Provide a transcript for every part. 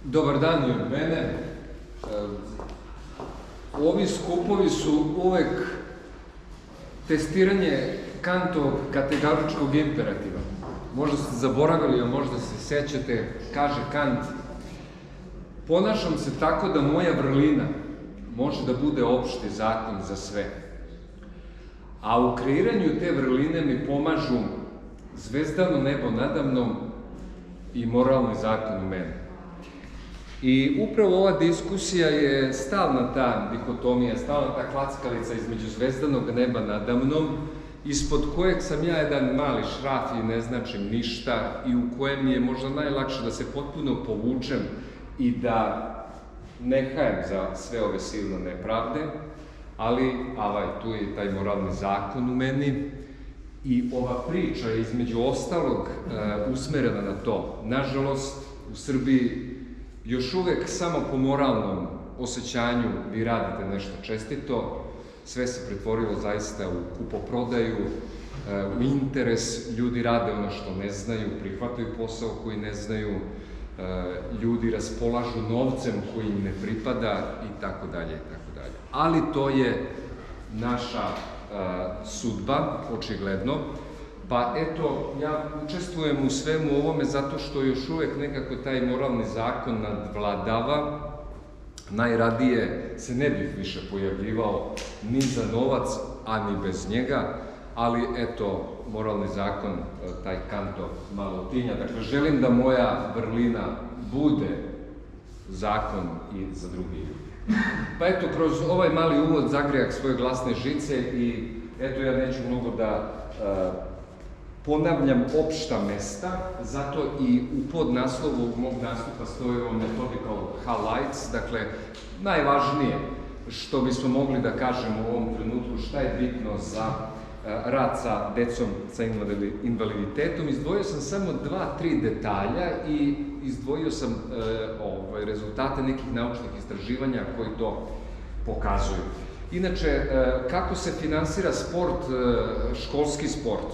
Dobar dan i od mene. Ovi skupovi su uvek testiranje Kantovog kategoričkog imperativa. Možda ste zaboravili, a možda se sećate, kaže Kant: ponašam se tako da moja vrlina može da bude opšti zakon za sve. A u kreiranju te vrline mi pomažu zvezdano nebo nadamnom i moralni zakon u meni. I upravo ova diskusija je stalna ta dihotomija, stalna ta klackalica između zvezdanog neba nadamnom, ispod kojeg sam ja jedan mali šraf i ne značim ništa i u kojem je možda najlakše da se potpuno povučem i da ne hajem za sve ove silne nepravde, ali tu je taj moralni zakon u meni i ova priča je između ostalog usmerena na to. Nažalost, u Srbiji još uvek samo po moralnom osjećanju vi radite nešto čestito, sve se pretvorilo zaista u kupoprodaju, u interes, ljudi rade ono što ne znaju, prihvataju posao koji ne znaju, ljudi raspolažu novcem koji im ne pripada i tako dalje i tako dalje. Ali to je naša sudba, očigledno. Pa eto, ja učestvujem u svemu ovome zato što još uvek nekako taj moralni zakon nadvladava. Najradije se ne bih više pojavljivao ni za novac, a ni bez njega, ali eto, moralni zakon, taj Kantov malo tinja. Dakle, želim da moja vrlina bude zakon i za drugi ljudi. Pa eto, kroz ovaj mali uvod zagrejak svoje glasne žice i eto, ja neću mnogo da ponavljam opšta mesta, zato i u podnaslovu mog nastupa stoji ovo methodical highlights, dakle, najvažnije što bismo mogli da kažemo u ovom trenutku, šta je bitno za rad sa decom sa invaliditetom. Izdvojio sam samo 2-3 detalja i izdvojio sam rezultate nekih naučnih istraživanja koji to pokazuju. Inače, kako se finansira sport, školski sport?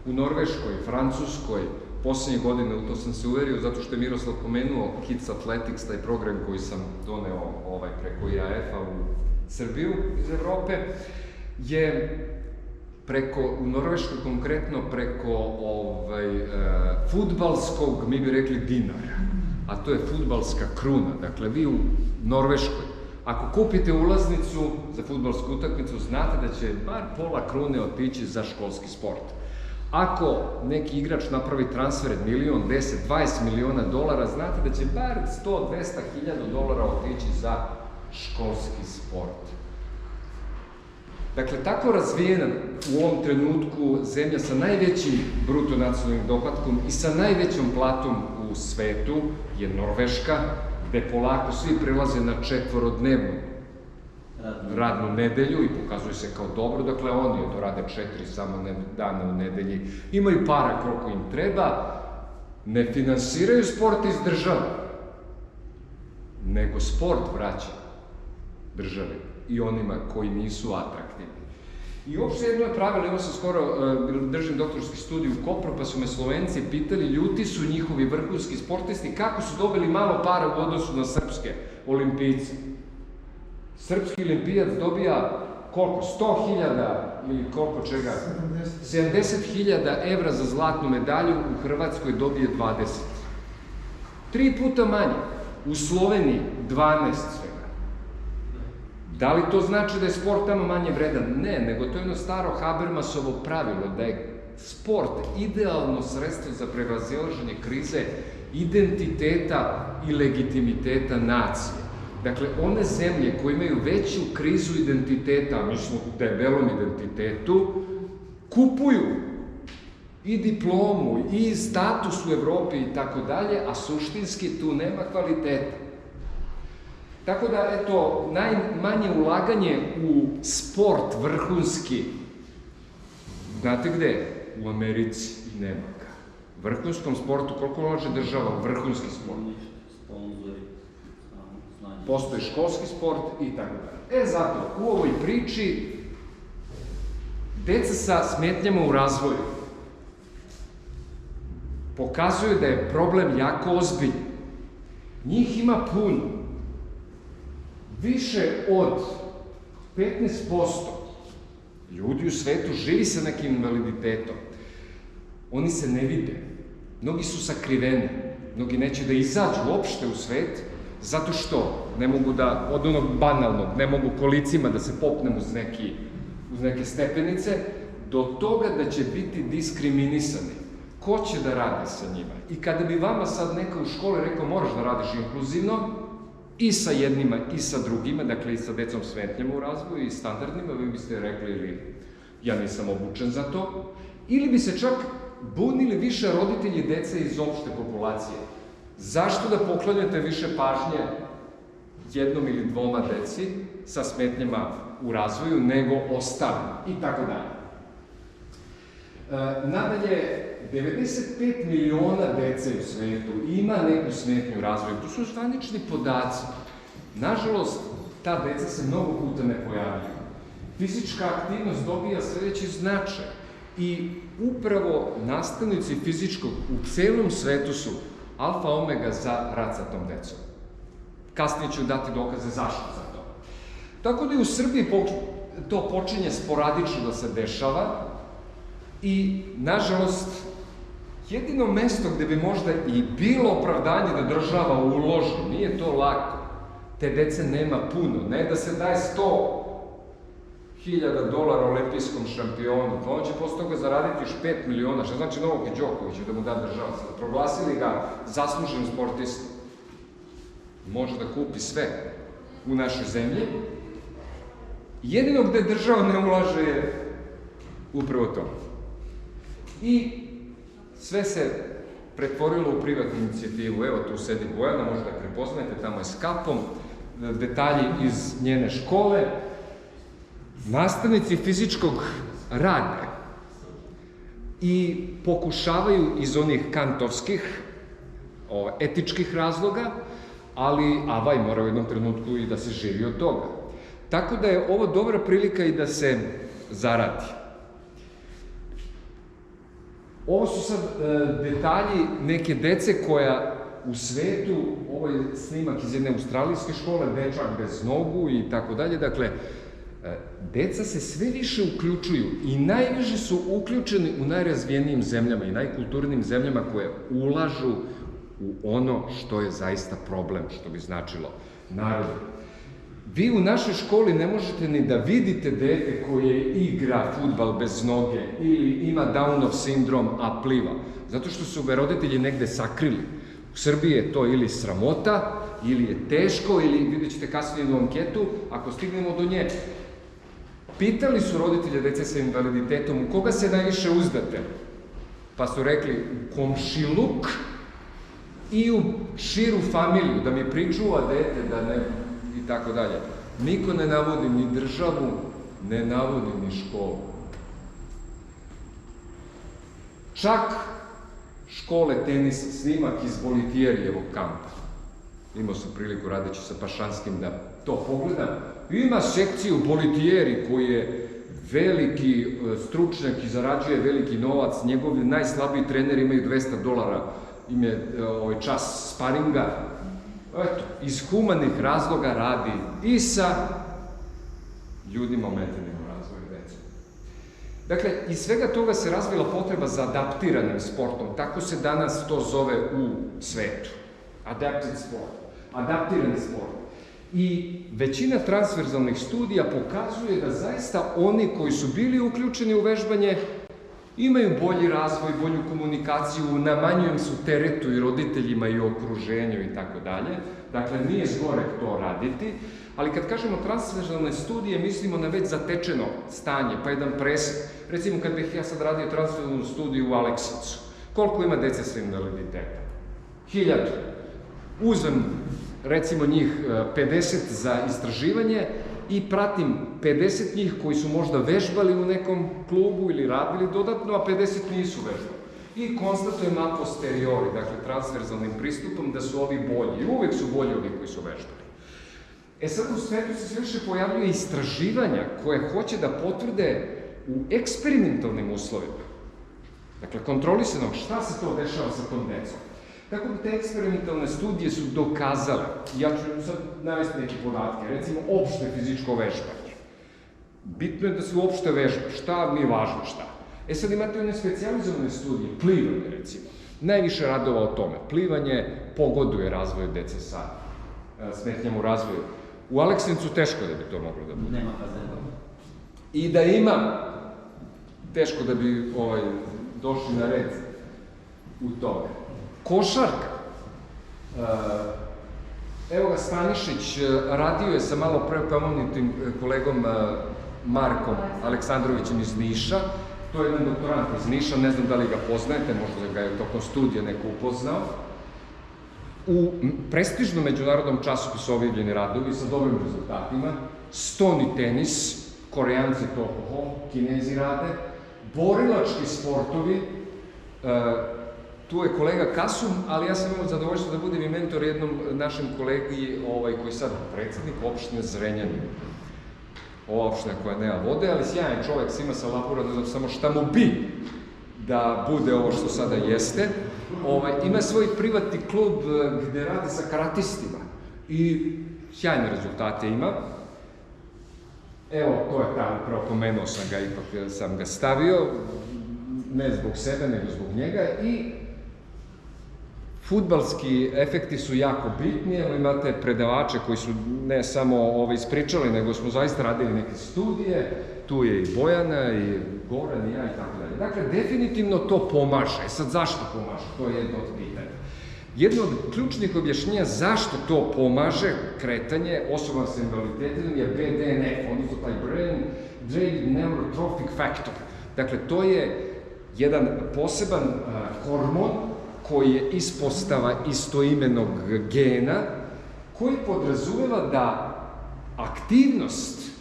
U Norveškoj, Francuskoj, poslednje godine, u to sam se uverio, zato što je Miroslav pomenuo Kids Athletics, taj program koji sam doneo preko IAF-a u Srbiju iz Evrope, je u Norveškoj konkretno preko fudbalskog, mi bi rekli, dinara, a to je fudbalska kruna. Dakle, vi u Norveškoj, ako kupite ulaznicu za fudbalsku utakmicu, znate da će bar pola krune otići za školski sport. Ako neki igrač napravi transfer $1, 10, 20 miliona dolara, znate da će bar 100-200 hiljada dolara otići za školski sport. Dakle, tako razvijena u ovom trenutku zemlja sa najvećim bruto nacionalnim dohotkom i sa najvećom platom u svetu je Norveška, gde polako svi prelaze na 4-dnevnu radnu nedelju i pokazuje se kao dobro. Dakle, oni to rade 4 samo dana u nedelji, imaju para koliko im treba, ne finansiraju sport iz države, nego sport vraća državi i onima koji nisu atraktivni. I uopšte jedno je pravilo, evo sam skoro, držim doktorski studij u Kopru, pa su me Slovenci pitali, ljuti su njihovi vrhunski sportisti, kako su dobili malo para u odnosu na srpske olimpijce. Srpski olimpijac dobija koliko? 100.000 ili koliko čega? 70.000 evra za zlatnu medalju, u Hrvatskoj dobije 20. 3 puta manje. U Sloveniji 12 svega. Da li to znači da je sport tamo manje vredan? Ne, nego to je jedno staro Habermasovo pravilo, da je sport idealno sredstvo za prevazilaženje krize identiteta i legitimiteta nacije. Dakle, one zemlje koje imaju veću krizu identiteta, mi smo u debelom identitetu, kupuju i diplomu i status u Evropi i tako dalje, a suštinski tu nema kvaliteta. Tako da, eto, najmanje ulaganje u sport vrhunski, znate gde? U Americi i nema ga. Vrhunskom sportu, koliko ulaže država u vrhunski sport? Postoji školski sport i tako dalje. Zato, u ovoj priči, deca sa smetnjama u razvoju pokazuju da je problem jako ozbiljan. Njih ima puno. Više od 15% ljudi u svetu živi sa nekim invaliditetom. Oni se ne vide. Mnogi su sakriveni. Mnogi neće da izađu uopšte u svet, zato što ne mogu da, od onog banalnog, ne mogu kolicima da se popnem uz neke stepenice, do toga da će biti diskriminisani. Ko će da radi sa njima? I kada bi vama sad neka u školi rekao moraš da radiš inkluzivno, i sa jednima i sa drugima, dakle i sa decom smetnjama u razvoju i standardnima, vi biste rekli ili ja nisam obučen za to, ili bi se čak bunili više roditelji dece iz opšte populacije. Zašto da poklanjate više pažnje jednom ili dvoma deci sa smetnjama u razvoju nego ostalim i tako dalje. Nadalje, 95 miliona dece u svetu ima neku smetnju u razvoju. To su zvanični podaci. Nažalost, ta deca se mnogo puta ne pojavljaju. Fizička aktivnost dobija sledeći značaj. I upravo nastavnici fizičkog u celom svetu su alfa omega za rad sa tom decom. Kasnije ću dati dokaze zašto za to. Tako da i u Srbiji to počinje sporadično da se dešava i, nažalost, jedino mesto gde bi možda i bilo opravdanje da država uloži, nije to lako. Te dece nema puno, ne da se daje $100.000 olimpijskom šampionu, pa on će posle toga zaraditi još 5 miliona, što znači Novak Đokoviću da mu da država. Proglasili ga zasluženim sportistom. Može da kupi sve u našoj zemlji. Jedino gde država ne ulaže je upravo to. I sve se pretvorilo u privatnu inicijativu. Evo, tu sedi Bojana, možda je prepoznajete, tamo je s kapom, detalji iz njene škole. Nastavnici fizičkog rade i pokušavaju iz onih kantovskih, etičkih razloga, ali avaj mora u jednom trenutku i da se živi od toga. Tako da je ovo dobra prilika i da se zaradi. Ovo su sad detalji neke dece koja u svetu, ovo je snimak iz jedne australijske škole, dečak bez nogu i tako dalje, dakle, deca se sve više uključuju i najviše su uključeni u najrazvijenijim zemljama i najkulturnijim zemljama koje ulažu u ono što je zaista problem, što bi značilo narod. Vi u našoj školi ne možete ni da vidite dete koje igra fudbal bez noge ili ima Downov sindrom, a pliva, zato što su ga roditelji negde sakrili. U Srbiji je to ili sramota, ili je teško, ili vidjet ćete kasnije jednu anketu, ako stignemo do nje. Pitali su roditelje dece sa invaliditetom u koga se najviše uzdate, pa su rekli u komšiluk i u širu familiju, da mi pričuva dete, da ne, i tako dalje. Niko ne navodi ni državu, ne navodi ni školu. Čak škole tenisa, snimak iz Bolitijerijevog kampa. Imao sam priliku radeći sa Pašanskim da to pogledam. Ima sekciju Bolitijeri koji je veliki stručnjak i zarađuje veliki novac. Njegovi najslabiji treneri imaju $200, im je čas sparinga. Eto, iz humanih razloga radi i sa ljudima ometenim u razvoju dece. Dakle, iz svega toga se razvila potreba za adaptiranim sportom. Tako se danas to zove u svetu. Adapted sport. Adaptirani sport. I većina transverzalnih studija pokazuje da zaista oni koji su bili uključeni u vežbanje imaju bolji razvoj, bolju komunikaciju, na manjem su teretu i roditeljima i okruženju i tako dalje. Dakle, nije zgorek to raditi, ali kad kažemo transverzalne studije, mislimo na već zatečeno stanje, pa jedan presek. Recimo, kad bih ja sad radio transverzalnu studiju u Aleksinacu, koliko ima dece sa invaliditetom? 1000. Uzmem, recimo, njih 50 za istraživanje i pratim 50 njih koji su možda vežbali u nekom klubu ili radili dodatno, a 50 nisu vežbali. I konstatujem a posteriori, dakle transverzalnim pristupom, da su ovi bolji. I uvek su bolji ovi koji su vežbali. Sad u svetu se sve više pojavljuje istraživanja koje hoće da potvrde u eksperimentalnim uslovima. Dakle, kontrolisanog šta se to dešava sa tom decom. Tako da te eksperimentalne studije su dokazale, ja ću sad navesti neke podatke, recimo opšte fizičko vežbanje. Bitno je da se uopšte vežba, šta nije važno šta. Sad imate one specijalizovane studije, plivanje recimo, najviše radova o tome. Plivanje pogoduje razvoju dece sa smetnjama u razvoju. U Aleksincu teško da bi to moglo da bude. Nema bazena. I da ima, teško da bi došli na red u tome. Košarka. Evo ga, Stanišić radio je sa malo pre pomenutim kolegom Markom Aleksandrovićem iz Niša. To je jedan doktorant iz Niša, ne znam da li ga poznajete, možda ga je tokom studija neko upoznao. U prestižnom međunarodnom časopisu objavljeni radovi sa dobrim rezultatima, stoni tenis, Koreanci to Kinezi rade, borilački sportovi, tu je kolega Kasum, ali ja sam imao zadovoljstvo da budem i mentor jednom našem kolegi koji je sad predsjednik opštine Zrenjanin. Ova opština koja nema vode, ali sjajan čovek, svima sa Lapura, ne znam samo šta mu bi da bude ovo što sada jeste. Ima svoj privatni klub gde radi sa karatistima i sjajne rezultate ima. Evo, to je tamo, upravo pomenuo sam ga, ipak sam ga stavio, ne zbog sebe, nego zbog njega. I fudbalski efekti su jako bitni, evo imate predavače koji su ne samo ispričali, nego smo zaista radili neke studije, tu je i Bojana, i Goran, i ja, i tako dalje. Dakle, definitivno to pomaže. Sad, zašto pomaže? To je jedno od pitanja. Jedno od ključnih objašnjenja zašto to pomaže kretanje osoba sa invaliditetom je BDNF, odnosno taj Brain Drain Neurotrophic Factor. Dakle, to je jedan poseban hormon koji je ispostava istoimenog gena, koji podrazumeva da aktivnost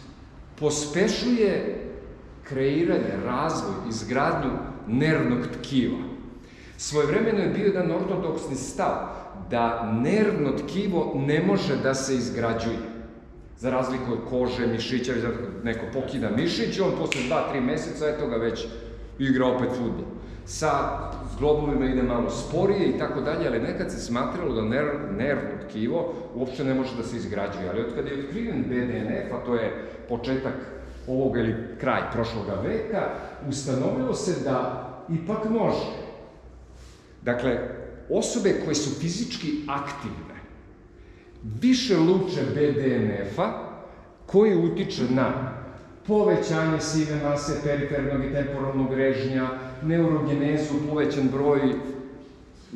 pospešuje kreiranje, razvoj, izgradnju nervnog tkiva. Svojevremeno je bio jedan ortodoksni stav da nervno tkivo ne može da se izgrađuje. Za razliku od kože, mišića, neko pokida mišić, on posle 2-3 meseca, eto ga već igra opet fudbal. Sa zglobovima ide malo sporije i tako dalje, ali nekad se smatralo da nervno tkivo uopšte ne može da se izgrađuje. Ali od kada je otkriven BDNF, a to je početak ovog ili kraj prošloga veka, ustanovilo se da ipak može. Dakle, osobe koje su fizički aktivne više luče BDNF-a koji utiče na povećanje sive mase perifernog i temporalnog režnja, neurogenezu, povećan broj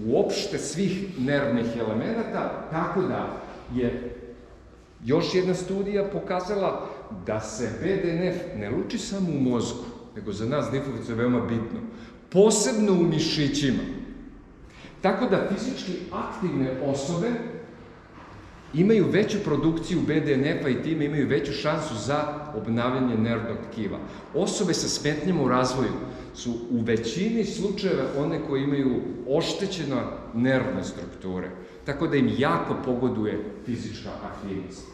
uopšte svih nervnih elemenata, tako da je još jedna studija pokazala da se BDNF ne luči samo u mozgu, nego za nas difovicu je veoma bitno, posebno u mišićima. Tako da fizički aktivne osobe imaju veću produkciju BDNF-a i time imaju veću šansu za obnavljanje nervnog tkiva. Osobe sa smetnjama u razvoju su u većini slučajeva one koje imaju oštećene nervne strukture, tako da im jako pogoduje fizička aktivnost.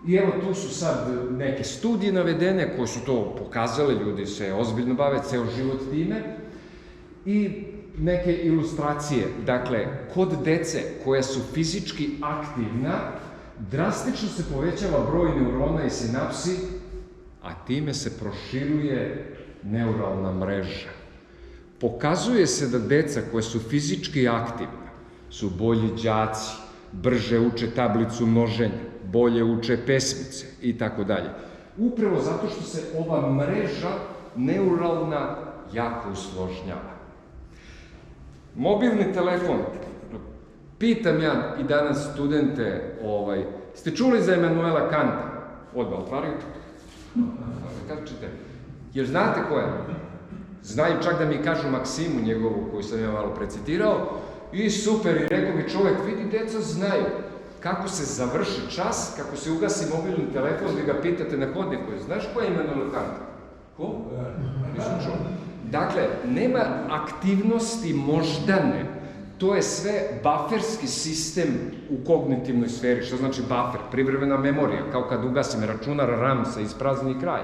I evo tu su sad neke studije navedene koje su to pokazale, ljudi se ozbiljno bave ceo život time, i neke ilustracije. Dakle, kod dece koja su fizički aktivna, drastično se povećava broj neurona i sinapsi, a time se proširuje neuralna mreža. Pokazuje se da deca koja su fizički aktivna su bolji đaci, brže uče tablicu množenja, bolje uče pesmice i tako dalje. Upravo zato što se ova mreža neuralna jako usložnjava. Mobilni telefon, pitam ja i danas studente, ste čuli za Emanuela Kanta? Odmah otvaraju. Kako ćete? Jer znate ko je? Znaju čak da mi kažu Maksimu njegovu, koju sam ja malo precitirao, i super, i rekao mi čovek, vidi, deca znaju kako se završi čas, kako se ugasi mobilni telefon, da ga pitate na hodniku, znaš ko je Emanuel Kant? Ko? Nisam čuo. Dakle, nema aktivnosti moždane, to je sve baferski sistem u kognitivnoj sferi. Što znači bafer? Privremena memorija, kao kad ugasim računar RAM sa isprazni kraj.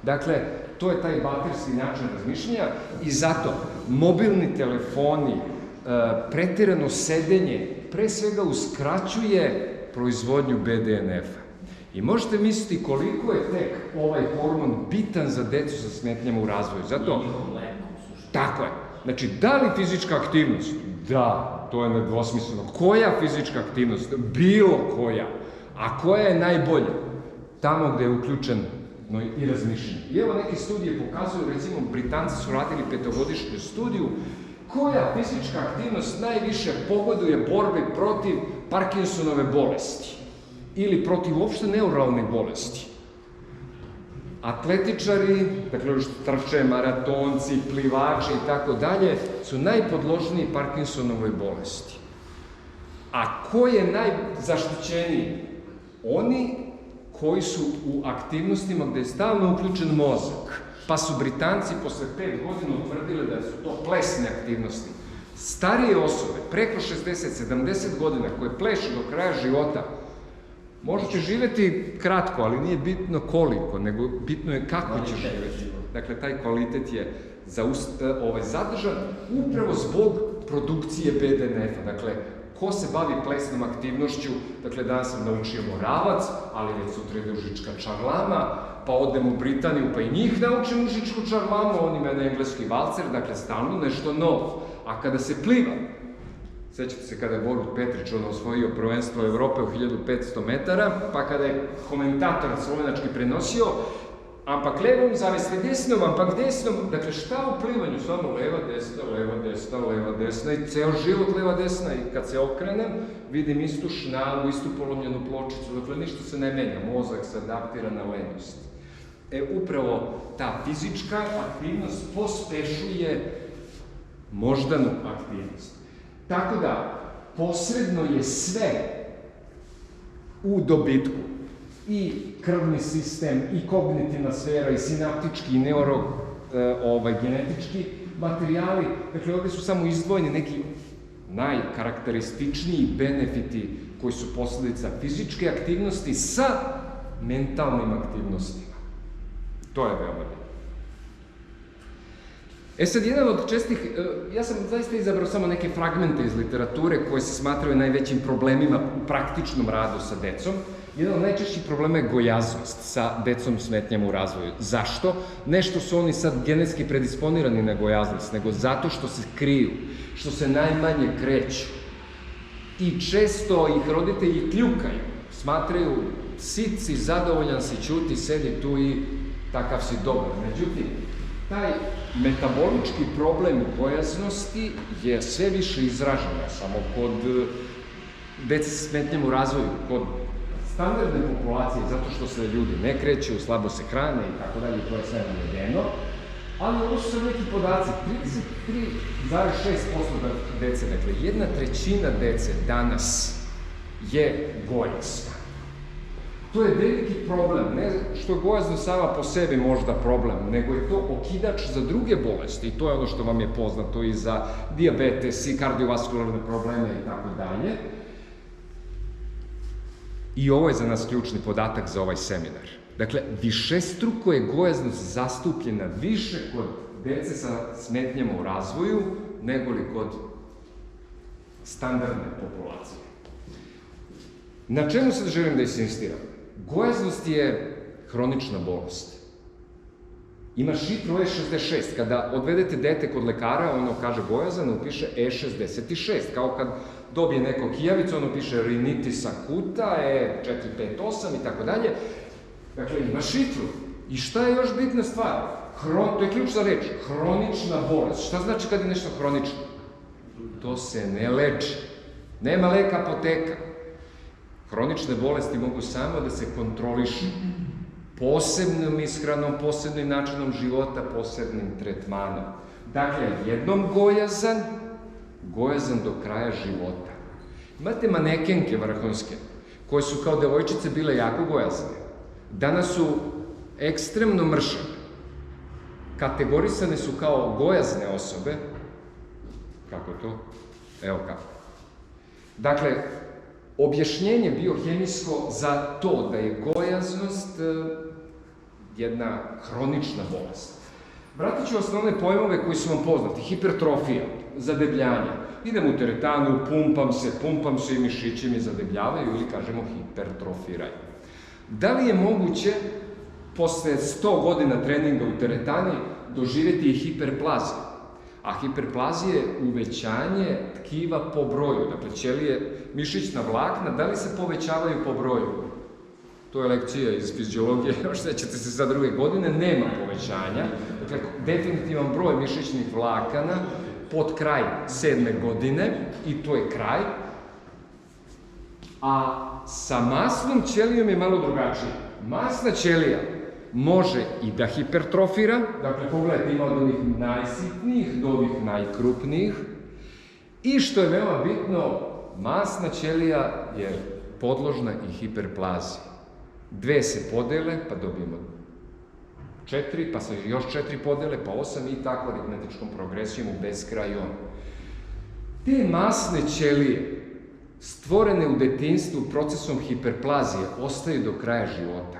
Dakle, to je taj baferski način razmišljanja i zato mobilni telefoni, preterano sedenje pre svega uskraćuje proizvodnju BDNF-a. I možete misliti koliko je tek ovaj hormon bitan za decu sa smetnjama u razvoju. Zato, tako je. Znači, da li fizička aktivnost? Da, to je nedvosmisleno. Koja fizička aktivnost? Bilo koja. A koja je najbolja? Tamo gde je uključen i razmišljanje. I evo neke studije pokazuju, recimo, Britanci su radili 5-godišnju studiju, koja fizička aktivnost najviše pogoduje borbi protiv Parkinsonove bolesti ili protiv uopšte neuralnih bolesti. Atletičari, dakle što trče, maratonci, plivači i tako dalje, su najpodložniji Parkinsonovoj bolesti. A ko je najzaštićeniji? Oni koji su u aktivnostima gde je stalno uključen mozak. Pa su Britanci posle 5 godina utvrdili da su to plesne aktivnosti. Starije osobe, preko 60-70 godina, koje plešu do kraja života, možda će živeti kratko, ali nije bitno koliko, nego bitno je kako će živeti. Dakle, taj kvalitet je zadržan upravo zbog produkcije BDNF-a. Dakle, ko se bavi plesnom aktivnošću, dakle, danas sam naučio Moravac, ali već sutra ide Užička čarlama, pa odem u Britaniju, pa i njih naučim Užičku čarlamu, on ima engleski valcer, dakle, stalno nešto novo. A kada se pliva, sećate se kada je Borut Petrić osvojio prvenstvo Evrope u 1500 metara, pa kada je komentator slovenački prenosio, ampak levom zavesti desnom, ampak desnom, dakle šta u plivanju, samo leva, desna, leva, desna, leva, desna i ceo život leva, desna i kad se okrenem vidim istu šnalu, istu polomljenu pločicu, dakle ništa se ne menja, mozak se adaptira na lenost. Upravo ta fizička aktivnost pospešuje moždanu aktivnost. Tako da, posredno je sve u dobitku. I krvni sistem, i kognitivna sfera, i sinaptički, i genetički materijali. Dakle, ovde su samo izdvojeni neki najkarakterističniji benefiti koji su posledica fizičke aktivnosti sa mentalnim aktivnostima. To je veoma bitno. Sad, jedan od čestih, ja sam zaista izabrao samo neke fragmente iz literature koje se smatraju najvećim problemima u praktičnom radu sa decom. Jedan od najčešćih problema je gojaznost sa decom smetnjama u razvoju. Zašto? Ne što su oni sad genetski predisponirani na gojaznost, nego zato što se kriju, što se najmanje kreću. I često ih roditelji kljukaju, smatraju sit si, zadovoljan si, ćuti, sedi tu i takav si dobar. Međutim, taj metabolički problem gojaznosti je sve više izražen, samo kod dece sa smetnjama u razvoju, kod standardne populacije, zato što se ljudi ne kreću, slabo se hrane i tako dalje, to je sve navedeno, ali ovo su sad neki podaci, 33,6% dece, dakle, 1/3 dece danas je gojazna. To je veliki problem, ne što je gojaznost sama po sebi možda problem, nego je to okidač za druge bolesti i to je ono što vam je poznato i za dijabetes i kardiovaskularne probleme i tako dalje. I ovo je za nas ključni podatak za ovaj seminar. Dakle, višestruko je gojaznost zastupljena više kod dece sa smetnjama u razvoju nego li kod standardne populacije. Na čemu sad želim da insistiram? Gojaznost je hronična bolest. Ima šifru E66. Kada odvedete dete kod lekara, ono kaže gojazan, upiše E66. Kao kad dobije neko kijavicu, ono piše rinitis akuta, E458 i tako dalje. Dakle, ima šifru. I šta je još bitna stvar? To je ključna reč. Hronična bolest. Šta znači kad je nešto hronično? To se ne leči. Nema leka, apoteka. Hronične bolesti mogu samo da se kontrolišu posebnom ishranom, posebnim načinom života, posebnim tretmanom. Dakle, jednom gojazan do kraja života. Imate manekenke vrhunske, koje su kao devojčice bile jako gojazne. Danas su ekstremno mršave. Kategorisane su kao gojazne osobe. Kako to? Evo kako. Dakle, objašnjenje biohemijsko za to da je gojaznost jedna hronična bolest. Vratit ću vas na one pojmove koji su vam poznati. Hipertrofija, zadebljanje. idem u teretanu, pumpam se i mišići mi zadebljavaju ili kažemo hipertrofiraju. Da li je moguće posle 100 godina treninga u teretani doživjeti i hiperplaziju? A hiperplazija je uvećanje tkiva po broju. Dakle, ćelije, mišićna vlakna, da li se povećavaju po broju? To je lekcija iz fiziologije, još sećate se za 2. godine, nema povećanja. Dakle, definitivan broj mišićnih vlakana pod kraj 7. godine i to je kraj. A sa masnom ćelijom je malo drugačije. Masna ćelija može i da hipertrofira, dakle, pogledajte, ima od onih najsitnijih do ovih najkrupnijih. I što je veoma bitno, masna ćelija je podložna i hiperplaziji. 2 se podele, pa dobijemo 4, pa se još 4 podele, pa 8 i tako aritmetičkom progresijom u beskraj on. Te masne ćelije, stvorene u detinjstvu procesom hiperplazije, ostaju do kraja života.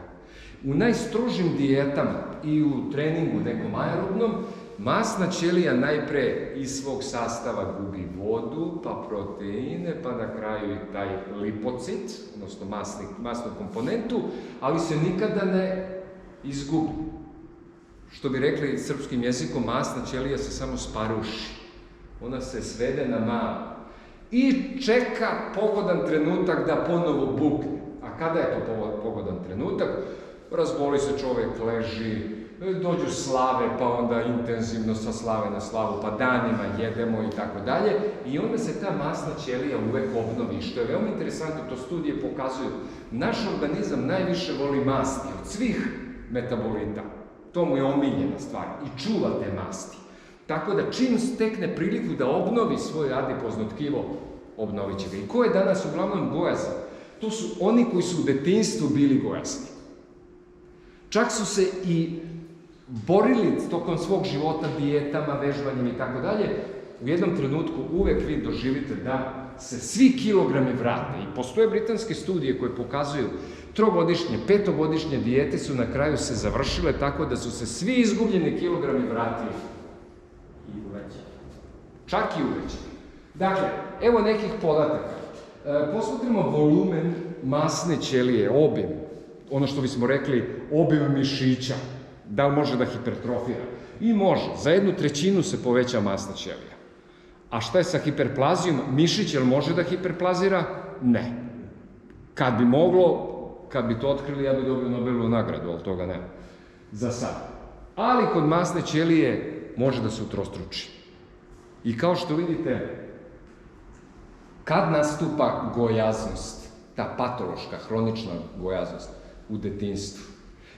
U najstrožim dijetama i u treningu nekom aerobnom, masna ćelija najpre iz svog sastava gubi vodu, pa proteine, pa na kraju i taj lipocit, odnosno masnu komponentu, ali se nikada ne izgubi. Što bi rekli srpskim jezikom, masna ćelija se samo sparuši. Ona se svede na malo. I čeka pogodan trenutak da ponovo bukne. A kada je to pogodan trenutak? Razboli se čovjek, leži, dođu slave, pa onda intenzivno sa slave na slavu, pa danima jedemo i tako dalje. I onda se ta masna ćelija uvek obnovi, što je veoma interesantno, to studije pokazuju. Naš organizam najviše voli masti od svih metabolita. To mu je omiljena stvar i čuva te masti. Tako da čim stekne priliku da obnovi svoje adipozno tkivo, obnovit će ga. I ko je danas uglavnom gojazan? To su oni koji su u detinjstvu bili gojazni. Čak su se i borili tokom svog života dijetama, vežbanjem i tako dalje. U jednom trenutku uvek vi doživite da se svi kilogrami vrate. I postoje britanske studije koje pokazuju 3-godišnje, 5-godišnje dijete su na kraju se završile tako da su se svi izgubljeni kilogrami vratili. I uvećani. Čak i uvećani. Dakle, evo nekih podataka. Posmatrimo volumen masne ćelije, obim. Ono što bismo rekli, obim mišića. Da li može da hipertrofira? I može. Za 1/3 se poveća masna ćelija. A šta je sa hiperplazijom? Mišić, jel može da hiperplazira? Ne. Kad bi moglo, kad bi to otkrili, ja bi dobio Nobelovu nagradu, ali toga nema. Za sad. Ali kod masne ćelije može da se utrostruči. I kao što vidite, kad nastupa gojaznost, ta patološka, hronična gojaznost u detinjstvu?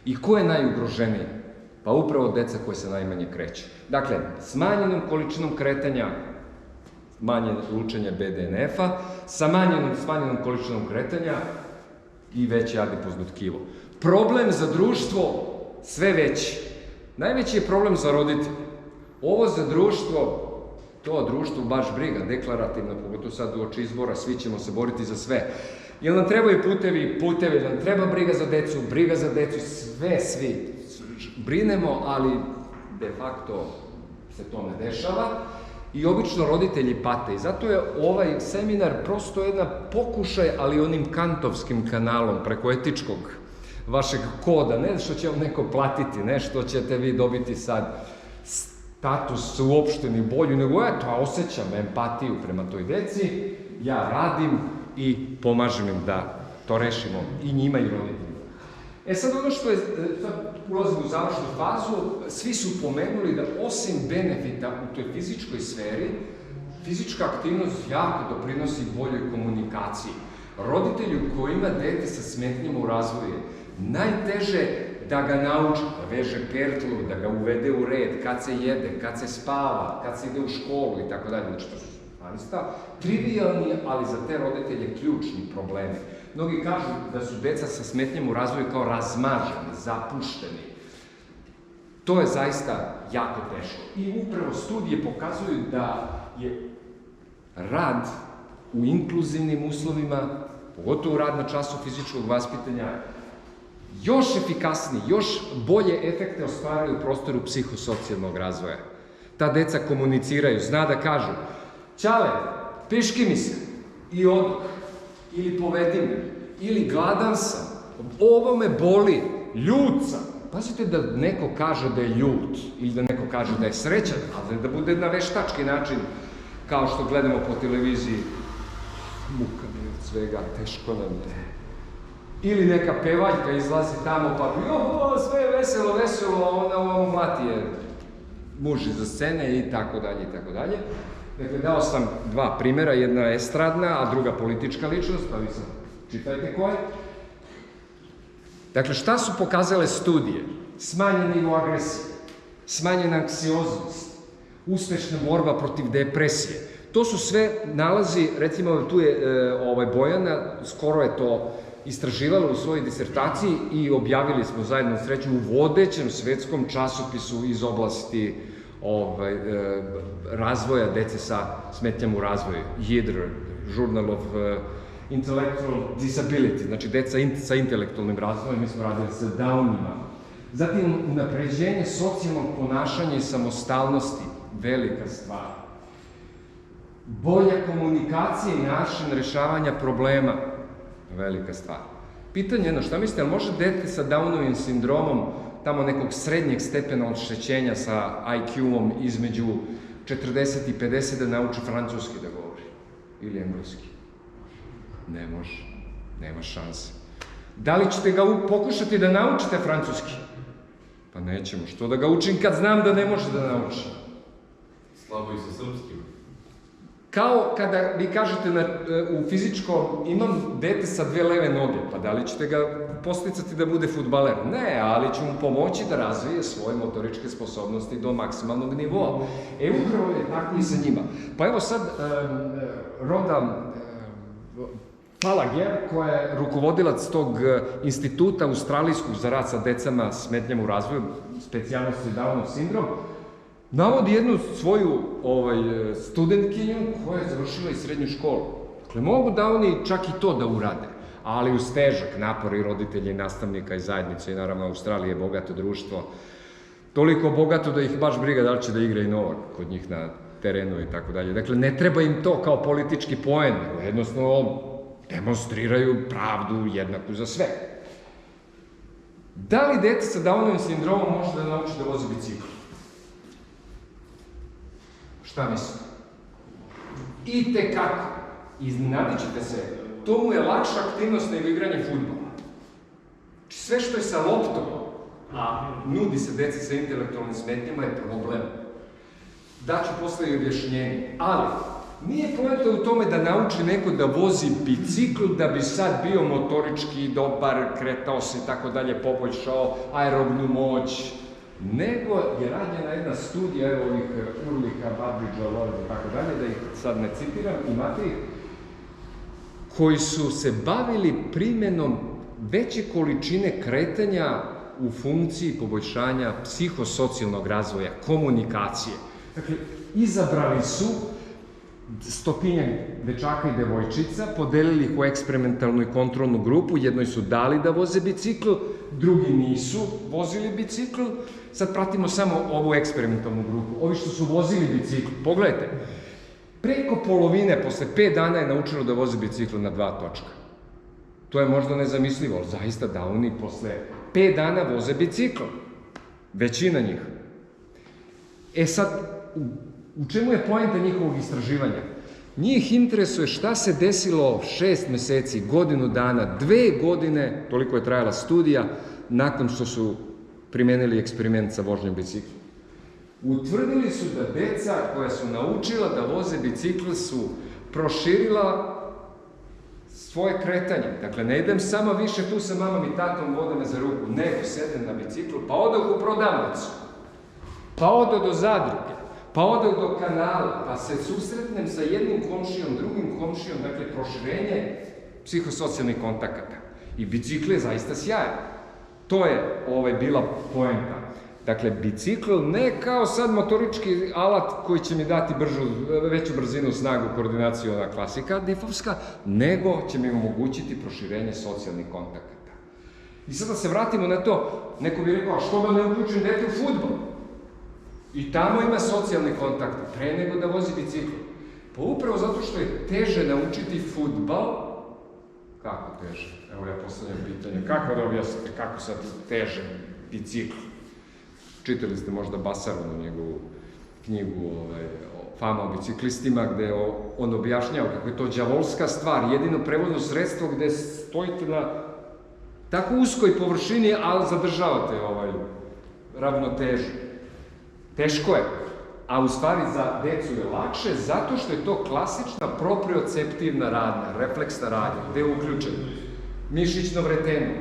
I ko je najugroženiji? Pa upravo deca koje se najmanje kreće. Dakle, smanjenom količinom kretanja, manje lučenja BDNF-a, sa smanjenom količinom kretanja i veće adipozno tkivo. Problem za društvo sve veći. Najveći je problem za roditelje. Ovo za društvo, to društvo baš briga, deklarativno, pogotovo sad uoči izbora, svi ćemo se boriti za sve. Jel nam trebaju putevi, nam treba briga za decu, sve svi brinemo, ali de facto se to ne dešava i obično roditelji pate. I zato je ovaj seminar prosto jedna pokušaj, ali onim kantovskim kanalom, preko etičkog vašeg koda, ne što će vam neko platiti, ne što ćete vi dobiti sad status uopšteni bolju, nego eto, osjećam empatiju prema toj deci, ja radim i pomažem im da to rešimo i njima i roditeljima. Sad ono što je, sad ulazimo u završnu fazu, svi su pomenuli da osim benefita u toj fizičkoj sferi, fizička aktivnost jako doprinosi boljoj komunikaciji. Roditelju koji ima dete sa smetnjama u razvoju, najteže da ga nauči, da veže pertlu, da ga uvede u red, kad se jede, kad se spava, kad se ide u školu i tako dalje. Znači, to su trivialni, ali za te roditelje ključni problemi. Mnogi kažu da su deca sa smetnjama u razvoju kao razmaženi, zapušteni. To je zaista jako teško. I upravo studije pokazuju da je rad u inkluzivnim uslovima, pogotovo rad na času fizičkog vaspitanja, još efikasniji, još bolje efekte ostvaraju u prostoru psihosocijalnog razvoja. Ta deca komuniciraju, zna da kažu, Ćale, piški mi se i odoh, ili povedi me, ili gladan sam, ovo me boli, ljut sam. Pazite da neko kaže da je ljut ili da neko kaže da je srećan, ali da bude na veštački način, kao što gledamo po televiziji, muka mi od svega, teško nam je. Ili neka pevaljka izlazi tamo pa joho, sve je veselo, veselo, ona mlati je muž iza scene i tako dalje i tako dalje. Dakle, dao sam dva primjera, jedna estradna, a druga politička ličnost, pa vi sad čitajte koje. Dakle, šta su pokazale studije? Smanjen nivo agresije, smanjena anksioznost, uspešna borba protiv depresije. To su sve nalazi, recimo tu je Bojana, skoro je to istraživala u svojoj disertaciji i objavili smo zajedno sreću u vodećem svetskom časopisu iz oblasti razvoja dece sa smetnjama u razvoju, JIDR, Journal of Intellectual Disability, znači deca sa intelektualnim razvojem, mi smo radili sa Downima. Zatim, unapređenje socijalnog ponašanja i samostalnosti, velika stvar. Bolja komunikacija i način rešavanja problema, velika stvar. Pitanje je šta mislite, ali može dete sa Downovim sindromom, tamo nekog srednjeg stepena oštećenja sa IQ-om između 40 i 50 da nauči francuski da govori? Ili engleski? Ne može. Nema šanse. Da li ćete ga pokušati da naučite francuski? Pa nećemo. Što da ga učim kad znam da ne može da nauči? Slabo i sa srpskim. Kao kada vi kažete u fizičkom, imam dete sa dve leve noge, pa da li ćete ga posticati da bude fudbaler? Ne, ali ću mu pomoći da razvije svoje motoričke sposobnosti do maksimalnog nivoa. Upravo je tako i sa njima. Pa evo sad, Rhoda Palager, koja je rukovodilac tog instituta australijskog za rad sa decama s smetnjama u razvoju, specijalnosti Downov sindrom, navodi jednu svoju studentkinju koja je završila i srednju školu. Dakle, mogu da oni čak i to da urade, ali uz težak napor i roditelja i nastavnika i zajednice i naravno Australija je bogato društvo, toliko bogato da ih baš briga da li će da igra i Novak kod njih na terenu i tako dalje. Dakle, ne treba im to kao politički poen, jednostavno demonstriraju pravdu jednaku za sve. Da li dete sa Downovim sindromom može da nauči da vozi bicikl? Šta mislite? I tekako. Iznenadit ćete se. To mu je lakša aktivnost nego igranje fudbala. Sve što je sa loptom, a nudi se deci sa intelektualnim smetnjama, je problem. Daću posle i objašnjenje. Ali, nije poenta u tome da nauči neko da vozi bicikl, da bi sad bio motorički dobar, kretao se i tako dalje, poboljšao aerobnu moć, nego je rađena jedna studija, evo ovih Urlika, Babridža, Lorda i tako dalje, da ih sad ne citiram, imate ih, koji su se bavili primjenom veće količine kretanja u funkciji poboljšanja psihosocijalnog razvoja, komunikacije. Dakle, izabrali su 100 dečaka i devojčica, podelili ih u eksperimentalnu i kontrolnu grupu, jednoj su dali da voze bicikl, drugi nisu vozili bicikl, sad pratimo samo ovu eksperimentalnu grupu. Ovi što su vozili bicikl, pogledajte, preko polovine, posle 5 dana je naučilo da voze bicikl na 2 točka. To je možda nezamislivo, ali zaista Downi posle 5 dana voze bicikl. Većina njih. Sad, u čemu je poenta njihovog istraživanja? Njih interesuje šta se desilo 6 meseci, godinu dana, 2 godine, toliko je trajala studija, nakon što su primenili eksperiment sa vožnjom bicikla. Utvrdili su da deca koja su naučila da voze bicikl su proširila svoje kretanje. Dakle, ne idem sama više tu sa mamom i tatom, vode me za ruku, nego sedem na biciklu, pa odoh u prodavnicu, pa odoh do zadruge, pa odoh do kanala, pa se susretnem sa jednim komšijom, drugim komšijom, dakle, proširenje psihosocijalnih kontakata. I bicikl je zaista sjajan. To je bila poenta. Dakle, bicikl ne kao sad motorički alat koji će mi dati veću brzinu, snagu, koordinaciju, ona klasika difovska, nego će mi omogućiti proširenje socijalnih kontakata. I sad da se vratimo na to, neko bi rekao, a što da ne uključim dete u fudbal? I tamo ima socijalni kontakt, pre nego da vozi bicikl. Pa upravo zato što je teže naučiti fudbal. Kako teže? Evo ja postavljam pitanje, kako da objasnite, kako sad teže bicikl? Čitali ste možda Basarovu njegovu knjigu Fama o biciklistima, gde on objašnjava kako je to đavolska stvar, jedino prevozno sredstvo gde stojite na tako uskoj površini, ali zadržavate ravnotežu. Teško je, a u stvari za decu je lakše, zato što je to klasična proprioceptivna radnja, refleksna radnja, gde je uključen mišićno vreteno,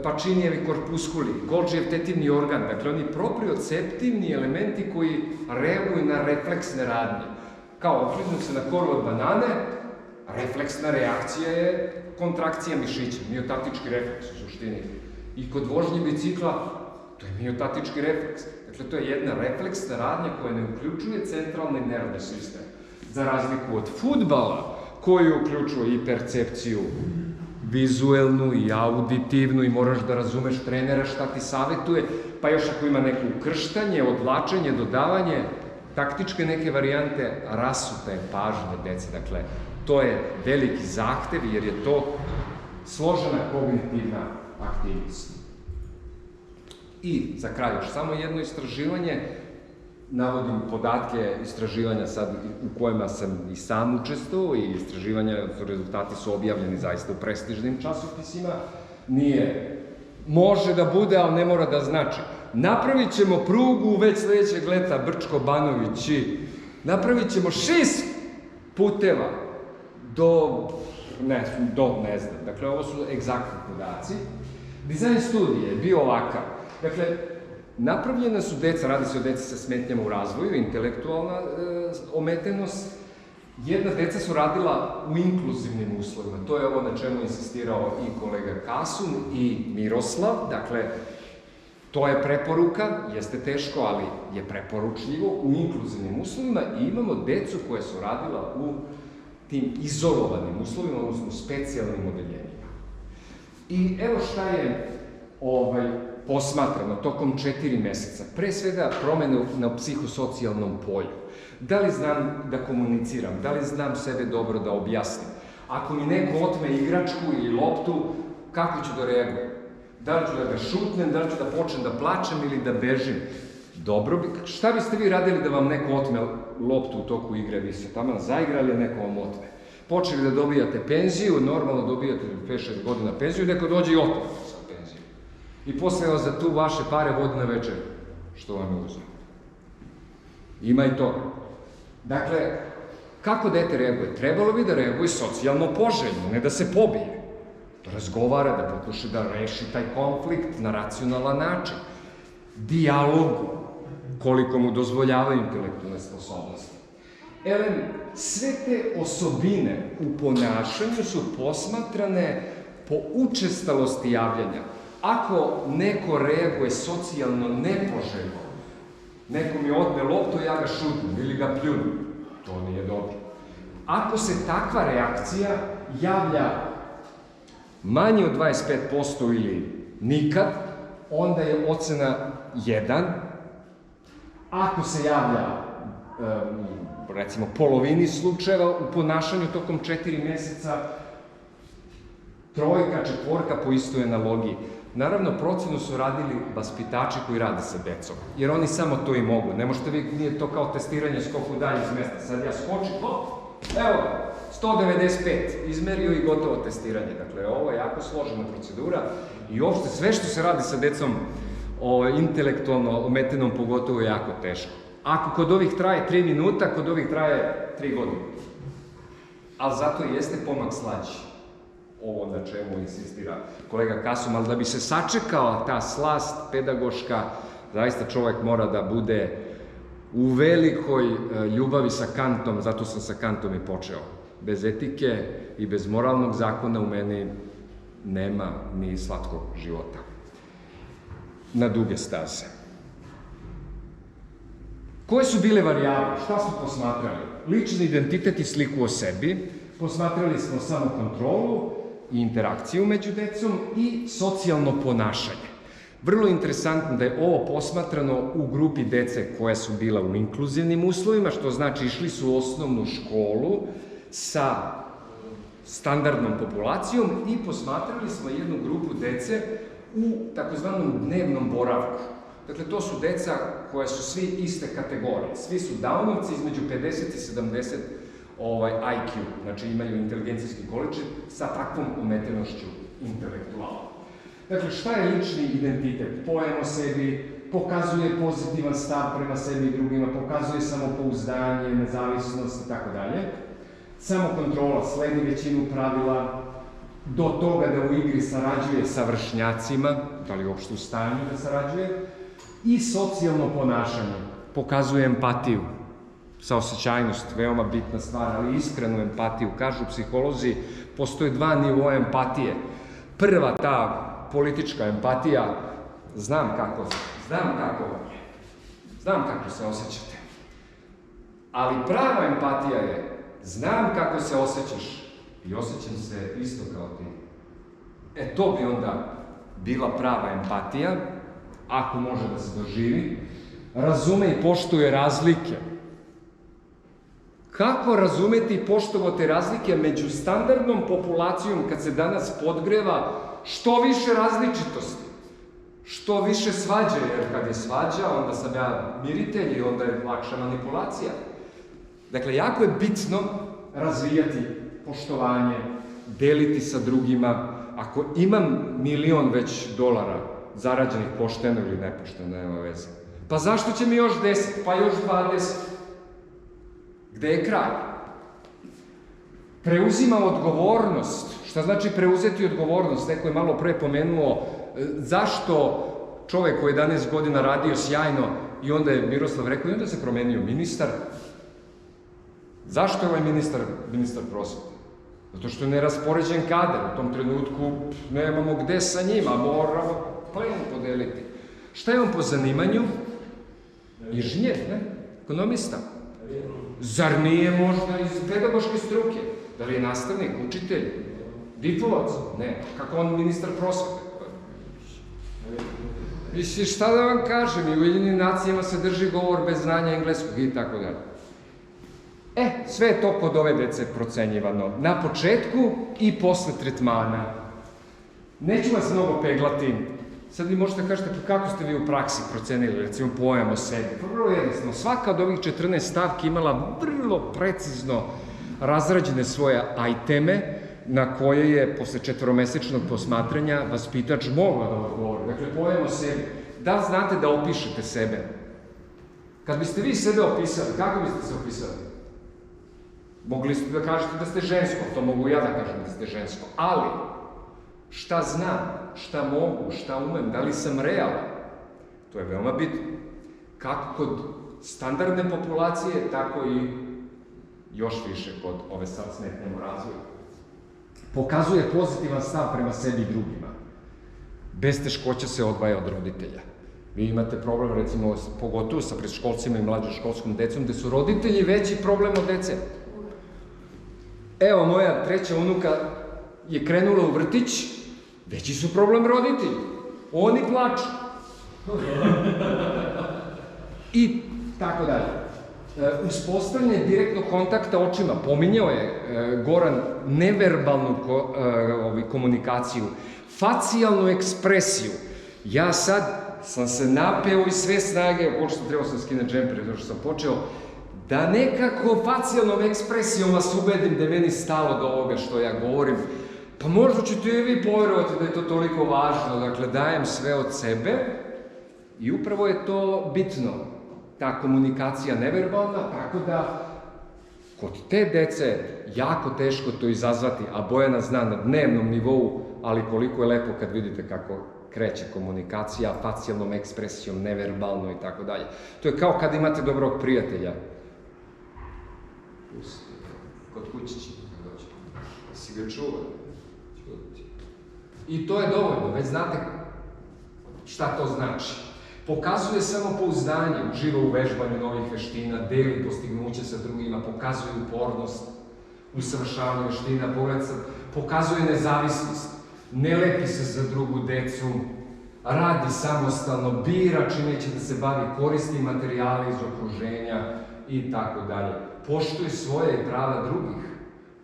Pačinijevi korpuskuli, Golgijev tetivni organ, dakle oni proprioceptivni elementi koji reaguju na refleksne radnje. Kao okliznu se na koru od banane, refleksna reakcija je kontrakcija mišića, miotatički refleks u suštini. I kod vožnje bicikla, to je miotatički refleks. Dakle, to je jedna refleksna radnja koja ne uključuje centralni nervni sistem. Za razliku od fudbala, koji uključuje i percepciju vizuelnu i auditivnu i moraš da razumeš trenera šta ti savjetuje, pa još ako ima neko ukrštanje, odvlačenje, dodavanje, taktičke neke varijante, rasuta je pažnja dece. Dakle, to je veliki zahtev jer je to složena kognitivna aktivnost. I za kraj još samo jedno istraživanje, navodim podatke istraživanja sad u kojima sam i sam učestvovao i rezultati su objavljeni zaista u prestižnim časopisima. Može da bude, ali ne mora da znači. Napravit ćemo prugu već sledećeg leta Brčko-Banović i napravit ćemo 6 puteva ne znam. Dakle, ovo su egzaktni podaci. Dizajn studije je bio ovakav. Dakle, napravljena su deca, radi se o deci sa smetnjama u razvoju, intelektualna ometenost. Jedna deca su radila u inkluzivnim uslovima. To je ovo na čemu insistirao i kolega Kasun i Miroslav. Dakle, to je preporuka, jeste teško, ali je preporučljivo u inkluzivnim uslovima i imamo decu koje su radila u tim izolovanim uslovima, odnosno specijalnim odeljenjima. I evo šta je posmatrano tokom 4 meseca. Pre svega promene na psihosocijalnom polju. Da li znam da komuniciram, da li znam sebe dobro da objasnim. Ako mi neko otme igračku ili loptu, kako ću da reagujem? Da li ću da ga šutnem, da li ću da počnem da plačem ili da bežim? Dobro, šta biste vi radili da vam neko otme loptu u toku igre? Vi ste tamo zaigrali, a neko vam otme. Počeli da dobijate penziju, normalno dobijate 5-6 godina penziju, neko dođe i otme sa penziju. I posle vas za tu vaše pare vodi na večer, što vam je uzme. Ima i to. Dakle, kako dete reaguje? Trebalo bi da reaguje socijalno poželjno, ne da se pobije. Da razgovara, da pokuša da reši taj konflikt na racionalan način. Dijalog, koliko mu dozvoljavaju intelektualne sposobnosti. Sve te osobine u ponašanju su posmatrane po učestalosti javljanja. Ako neko reaguje socijalno nepoželjno, neko mi otme loptu, ja ga šutnem ili ga pljunem, to nije dobro. Ako se takva reakcija javlja manje od 25% ili nikad, onda je ocena 1. Ako se javlja, recimo, polovini slučajeva u ponašanju tokom 4 meseca, 3, 4 po istoj analogiji. Naravno, procenu su radili vaspitači koji rade sa decom, jer oni samo to i mogu. Ne možete vi, nije to kao testiranje skoku dalje iz mesta. Sad ja skočim, evo, 195, izmerio i gotovo testiranje. Dakle, ovo je jako složena procedura i uopšte sve što se radi sa decom intelektualno ometenom pogotovo je jako teško. Ako kod ovih traje 3 minuta, kod ovih traje 3 godine. Ali zato i jeste pomak slađi. Ovo na čemu insistira kolega Kasum, ali da bi se sačekala ta slast pedagoška, zaista čovek mora da bude u velikoj ljubavi sa Kantom, zato sam sa Kantom i počeo. Bez etike i bez moralnog zakona u meni nema ni slatkog života. Na duge staze. Koje su bile varijable? Šta smo posmatrali? Lični identitet i sliku o sebi. Posmatrali smo samo kontrolu i interakciju među decom i socijalno ponašanje. Vrlo interesantno da je ovo posmatrano u grupi dece koja su bila u inkluzivnim uslovima, što znači išli su u osnovnu školu sa standardnom populacijom i posmatrali smo jednu grupu dece u takozvanom dnevnom boravku. Dakle, to su deca koja su svi iste kategorije. Svi su Downovci između 50 i 70 IQ, znači imaju inteligencijski količin sa takvom umetenošću intelektualnom. Dakle, šta je lični identitet? Pojam o sebi, pokazuje pozitivan stav prema sebi i drugima, pokazuje samopouzdanje, nezavisnost i tako dalje. Samokontrola, sledi većinu pravila, do toga da u igri sarađuje sa vršnjacima, da li uopšte u stanju da sarađuje, i socijalno ponašanje, pokazuje empatiju, saosećajnost, veoma bitna stvar, ali iskrenu empatiju. Kažu psiholozi, postoje dva nivoa empatije. Prva, ta politička empatija, znam kako se osjećate. Ali prava empatija je, znam kako se osjećaš i osjećam se isto kao ti. To bi onda bila prava empatija, ako može da se doživi. Razume i poštuje razlike. Kako razumeti i poštovati razlike među standardnom populacijom kad se danas podgreva što više različitosti, što više svađe, jer kad je svađa, onda sam ja miritelj i onda je lakša manipulacija. Dakle, jako je bitno razvijati poštovanje, deliti sa drugima. Ako imam $1.000.000 već zarađenih pošteno ili nepošteno, nema veze. Pa zašto će mi još 10, pa još 20? Gde je kraj? Preuzima odgovornost. Šta znači preuzeti odgovornost? Neko je malo pre pomenuo zašto čovek koji je 11 godina radio sjajno i onda je Miroslav rekao i onda se promenio ministar. Zašto je ovaj ministar prosvete? Zato što je neraspoređen kadar. U tom trenutku nemamo gde sa njima, moramo plen podeliti. Šta je on po zanimanju? Inženjer, ne? Ekonomista. Zar nije možda iz pedagoške struke? Da li je nastavnik, učitelj, diplomac? Ne. Kako on ministar prosvete? Mislim, šta da vam kažem, i u Ujedinjenim nacijama se drži govor bez znanja engleskog i tako dalje. Sve je to kod ove dece procenjivano. Na početku i posle tretmana. Neću vas mnogo peglati. Sad vi možete kažete kako ste vi u praksi procenili, recimo pojam o sebi. Vrlo jednostavno, svaka od ovih 14 stavki imala vrlo precizno razrađene svoje ajteme na koje je posle 4-mesečnog posmatranja vaspitač mogla da odgovori. Dakle, pojam o sebi. Da li znate da opišete sebe? Kad biste vi sebe opisali, kako biste se opisali? Mogli ste da kažete da ste žensko, to mogu ja da kažem da ste žensko, ali šta znam, šta mogu, šta umem, da li sam realan, to je veoma bitno. Kako kod standardne populacije, tako i još više kod ove sad smetnje u razvoju. Pokazuje pozitivan stav prema sebi i drugima. Bez teškoća se odvaja od roditelja. Vi imate problem, recimo, pogotovo sa predškolcima i mlađoškolskom decom, gde su roditelji veći problem od dece. Evo, moja treća unuka je krenula u vrtić, veći su problem roditelji. Oni plaču. I tako dalje. Uspostavljanje direktnog kontakta očima. Pominjao je Goran neverbalnu komunikaciju, facijalnu ekspresiju. Ja sad sam se napeo iz sve snage, pošto trebao sam skine džemper, zato što sam počeo, da nekako facijalnom ekspresijom vas ubedim da je meni stalo do ovoga što ja govorim. Pa možda ćete i vi poverovati da je to toliko važno, dakle dajem sve od sebe i upravo je to bitno, ta komunikacija neverbalna, tako da kod te dece jako teško to izazvati, a Bojana zna na dnevnom nivou, ali koliko je lepo kad vidite kako kreće komunikacija, facijalnom ekspresijom, neverbalno i tako dalje. To je kao kad imate dobrog prijatelja. Kod kućići, da si ga čuva. I to je dovoljno, već znate šta to znači. Pokazuje samopouzdanje, uživa u vežbanju novih veština, deli postignuće sa drugima, pokazuje upornost, usavršavanje veština, pokazuje nezavisnost, ne lepi se za drugu decu, radi samostalno, bira čime će da se bavi, koristi materijale iz okruženja i tako dalje. Poštuje svoje i prava drugih,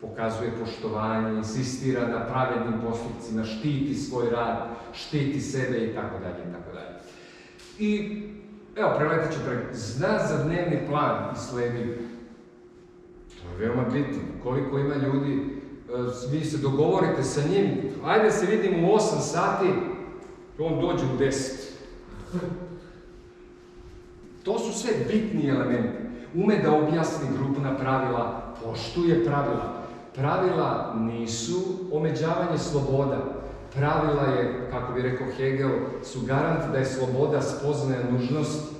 pokazuje poštovanje, insistira na pravednim postupcima, štiti svoj rad, štiti sebe i tako dalje i tako dalje. I evo, preletit ću preko. Zna za dnevni plan i sledi. To je veoma bitno. Koliko ima ljudi, vi se dogovorite sa njim, ajde se vidimo u 8 sati, on dođe u 10. To su sve bitni elementi. Ume da objasni grupna pravila, poštuje pravila. Pravila nisu omeđavanje sloboda. Pravila je, kako bi rekao Hegel, su garant da je sloboda spoznaja nužnosti.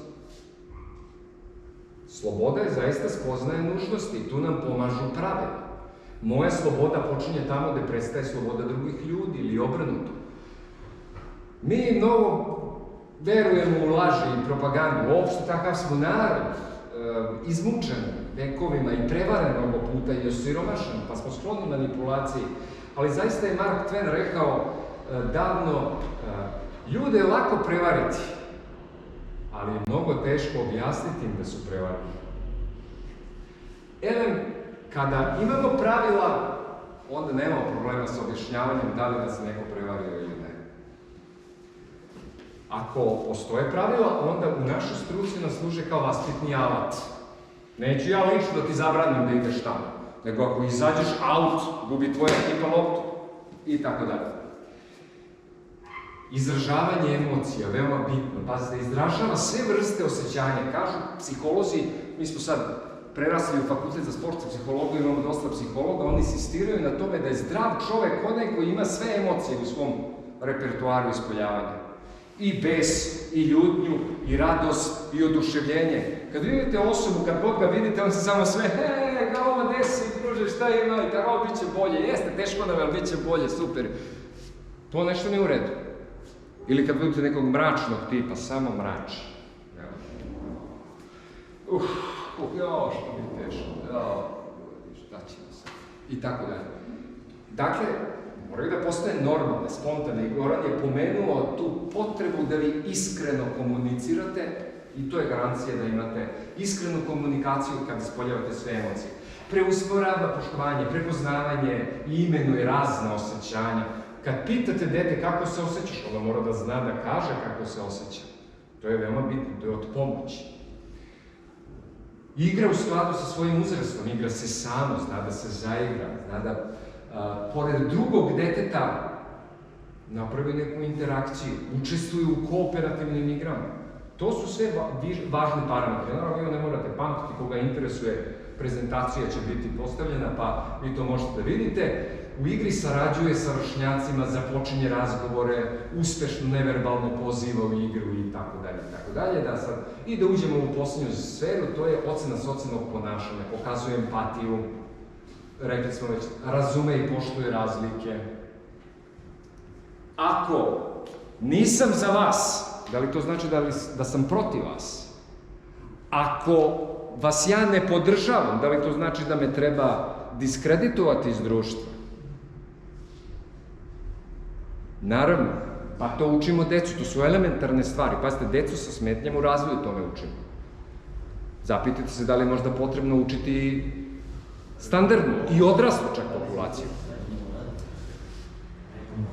Sloboda je zaista spoznaja nužnosti i tu nam pomažu pravila. Moja sloboda počinje tamo gde prestaje sloboda drugih ljudi ili obrnuto. Mi mnogo verujemo u laži i propagandu, uopšte takav smo narod, izmučen vekovima i prevaren mnogo puta i osiromašen, pa smo skloni manipulaciji. Ali zaista je Mark Twain rekao davno, ljude je lako prevariti, ali je mnogo teško objasniti im da su prevareni. Kada imamo pravila, onda nemamo problema sa objašnjavanjem da li nas neko prevario ili ne. Ako postoje pravila, onda u našoj struci nas služe kao vaspitni alat. Neću ja lično da ti zabranim da ideš tamo, nego ako izađeš out, gubi tvoja ekipa loptu i tako dalje. Izražavanje emocija, veoma bitno. Pazite, izražava sve vrste osjećanja. Kažu psiholozi, mi smo sad prerasli u fakultet za sportsku psihologiju, imamo dosta psihologa, oni insistiraju na tome da je zdrav čovek onaj koji ima sve emocije u svom repertoaru ispoljavanja. I bes, i ljutnju, i radost, i oduševljenje. Kad vidite osobu, kad god ga vidite, on se samo sve, kao ovo desi, druže, šta ima, i tako, bit će bolje. Jeste, teško nam, ali bit će bolje, super. To nešto nije u redu. Ili kad vidite nekog mračnog tipa, samo mrači. Što mi je teško, šta ćemo sad? I tako dalje. Dakle, moraju da postaje normalne, spontane. I Goran je pomenuo tu potrebu da vi iskreno komunicirate i to je garancija da imate iskrenu komunikaciju kad ispoljavate sve emocije. Preusmjerava poštovanje, prepoznavanje i imenuje razna osjećanja. Kad pitate dete kako se osjećaš, ono mora da zna da kaže kako se osjeća. To je veoma bitno, to je od pomoći. Igra u skladu sa svojim uzrastom, igra se samo, zna da se zaigra, zna da pored drugog deteta napravi neku interakciju, učestvuju u kooperativnim igrama. To su sve važni parametri. Naravno, vi ne morate pamtiti, koga interesuje, prezentacija će biti postavljena, pa vi to možete da vidite. U igri sarađuje sa vršnjacima, započinje razgovore, uspešno neverbalno poziva u igru i tako dalje, i tako dalje. I da uđemo u posljednju sferu, to je ocena socijalnog ponašanja, pokazuje empatiju, rekli smo već, razume i poštuje razlike. Ako nisam za vas, da li to znači da sam protiv vas? Ako vas ja ne podržavam, da li to znači da me treba diskreditovati iz društva? Naravno, pa to učimo decu, to su elementarne stvari. Pazite, decu sa smetnjama u razvoju tome učimo. Zapitajte se da li je možda potrebno učiti standardnu i odraslu čak populaciju.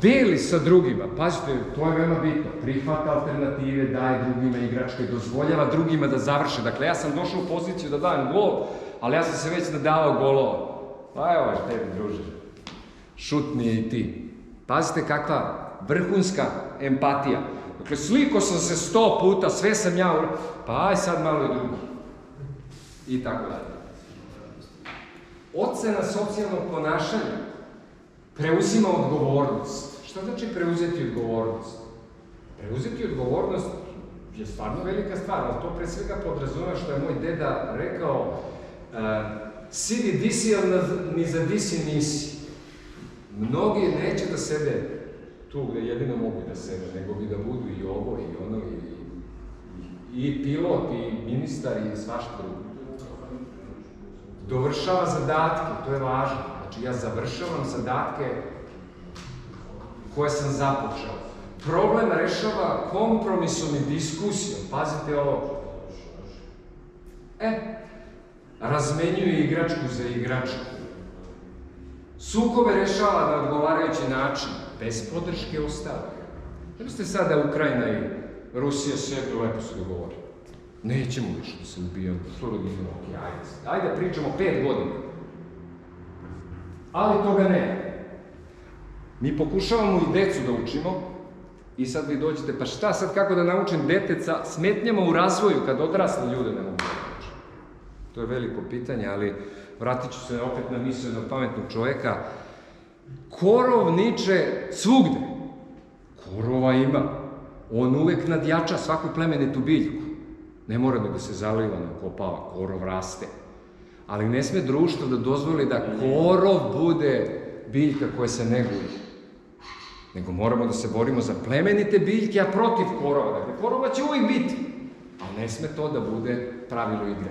Deli sa drugima, pazite, to je veoma bitno, prihvata alternative, daje drugima igračke, dozvoljava drugima da završe. Dakle, ja sam došao u poziciju da dajem gol, ali ja sam se već nadavao golova. Pa evo je tebi, druže, šutni i ti. Pazite kakva vrhunska empatija. Dakle, sliko sam se 100 puta, sve sam ja uradio, pa aj sad malo i drugo. I tako dalje. Ocena socijalnog ponašanja preuzima odgovornost. Šta znači preuzeti odgovornost? Preuzeti odgovornost je stvarno velika stvar, ali to pre svega podrazumeva što je moj deda rekao sidi disi, ali ni za disi nisi. Mnogi neće da sede tu gde jedino mogu da sede, nego bi da budu i ovo, i ono, i pilot, i ministar, i svašta drugo. Dovršava zadatke, to je važno. Znači, ja završavam zadatke koje sam započeo. problem rešava kompromisom i diskusijom. Pazite ovo. Razmenjuje igračku za igračku. Sukobe rešava na odgovarajući način, bez podrške ostalih. Zato ste sada Ukrajina i Rusija sebi lepo se dogovore. Nećemo više da se ubijamo, ajde pričamo 5 godina. Ali toga ne. Mi pokušavamo i decu da učimo i sad vi dođete, pa šta sad, kako da naučim dete sa smetnjama u razvoju kad odrasli ljude ne mogu da naučim? To je veliko pitanje, ali vratit ću se opet na misao jednog pametnog čoveka. Korov niče svugde. Korova ima. On uvek nadjača svaku plemenitu biljku. Ne mora da se zaliva, ne okopava, korov raste. Ali ne sme društvo da dozvoli da korov bude biljka koja se neguje. Nego moramo da se borimo za plemenite biljke, a protiv korova. Dakle, korova će uvijek biti, ali ne sme to da bude pravilo igre.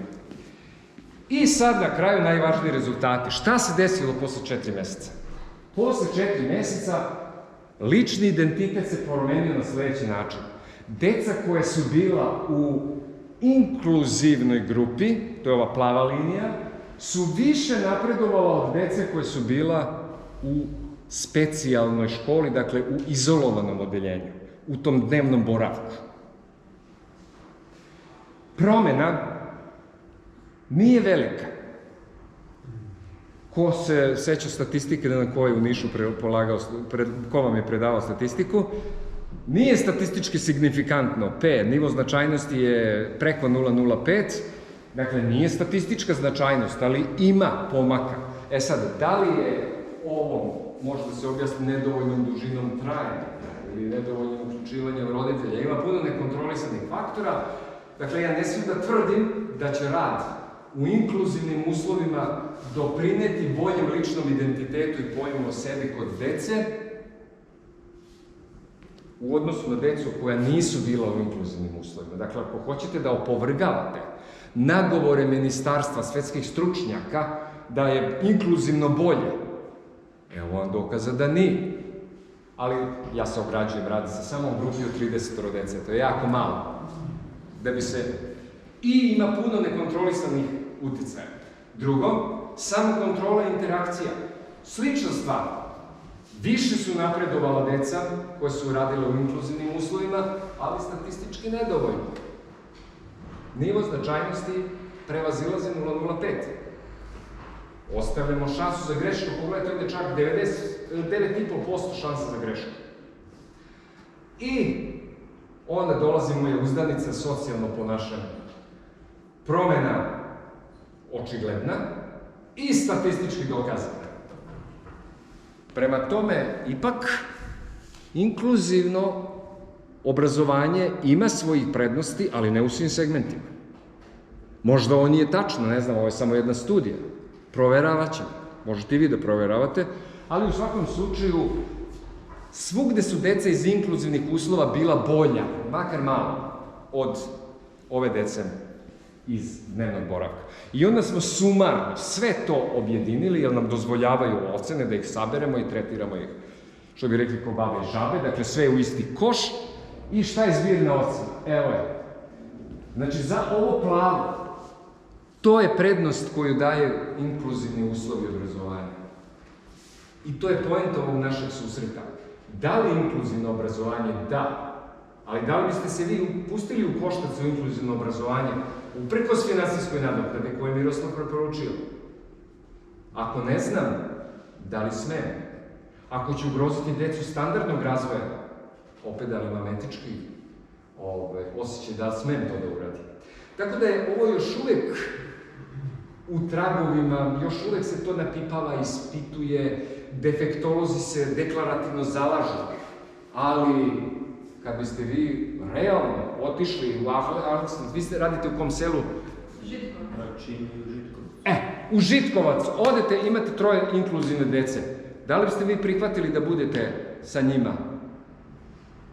I sad na kraju najvažniji rezultati. Šta se desilo posle 4 meseca? Posle 4 meseca lični identitet se promenio na sledeći način. Deca koja su bila u inkluzivnoj grupi, to je ova plava linija, su više napredovala od dece koje su bila u specijalnoj školi, dakle u izolovanom odeljenju, u tom dnevnom boravku. Promena nije velika. Ko se seća statistike na kojoj u Nišu ko vam je predavao statistiku, nije statistički signifikantno. Nivo značajnosti je preko 0,05, dakle nije statistička značajnost, ali ima pomaka. Sad, da li je ovo, možda se objasni nedovoljnom dužinom trajanja ili nedovoljnim uključivanjem roditelja, ima puno nekontrolisanih faktora, dakle ja ne smijem da tvrdim da će rad u inkluzivnim uslovima doprineti boljem ličnom identitetu i pojmu o sebi kod dece u odnosu na decu koja nisu bila u inkluzivnim uslovima. Dakle, ako hoćete da opovrgavate nagovore ministarstva svetskih stručnjaka da je inkluzivno bolje, evo vam dokaza da nije. Ali ja se ograđujem, radi se samo o grupi od 30 dece, to je jako malo. Da bi se... I ima puno nekontrolisanih uticaja. Drugo, samokontrola i interakcija. Slična stvar. Više su napredovala deca koja su radile u inkluzivnim uslovima, ali statistički nedovoljno. Nivo značajnosti prevazilaze 0,05. Ostavljamo šansu za grešku, pogledajte ovdje čak 99,5% šansa za grešku. I onda dolazi moja uzdanica, socijalno ponašanje. Promena očigledna i statistički dokazana. Prema tome, ipak, inkluzivno obrazovanje ima svojih prednosti, ali ne u svim segmentima. Možda ovo nije tačno, ne znam, ovo je samo jedna studija. Proveravat ćemo. Možete i vi da proveravate, ali u svakom slučaju, svugde su deca iz inkluzivnih uslova bila bolja, makar malo, od ove dece iz dnevnog boravka. I onda smo sumarno sve to objedinili, jer nam dozvoljavaju ocene da ih saberemo i tretiramo ih, što bi rekli ko babe i žabe, dakle sve u isti koš. I šta je zbirna ocena? Evo je. Znači, za ovo plavo, to je prednost koju daje inkluzivni uslovi obrazovanja. I to je poenta ovog našeg susreta. Da li inkluzivno obrazovanje? Da. Ali da li biste se vi pustili u koštac u inkluzivno obrazovanje uprkos finansijskoj nadoknade koje je Miroslav preporučio? Ako ne znam, da li smem? Ako ću ugroziti decu standardnog razvoja, opet da li imam etički osjećaj da smem to da uradim. Tako da je ovo još uvek u tragovima, još uvek se to napipava, ispituje, defektolozi se deklarativno zalažu, ali kad biste vi realno otišli u Aleksandar, vi radite u kom selu? U Žitkovac, odete, imate 3 inkluzivne dece. Da li biste vi prihvatili da budete sa njima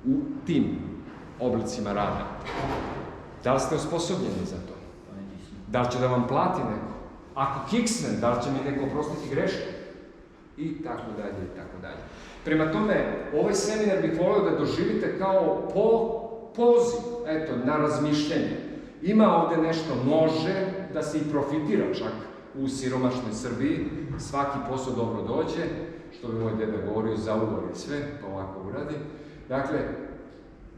u tim oblicima rada? Da li ste osposobljeni za to? Da li će da vam plati neko? Ako kiksnem, da li će mi neko oprostiti grešku? I tako dalje, i tako dalje. Prema tome, ovaj seminar bih volio da doživite kao poziv, eto, na razmišljanje. Ima ovde nešto, može da se i profitira čak u siromašnoj Srbiji, svaki posao dobro dođe, što bi moj deda govorio, za ugor i sve, pa ovako uradi. Dakle,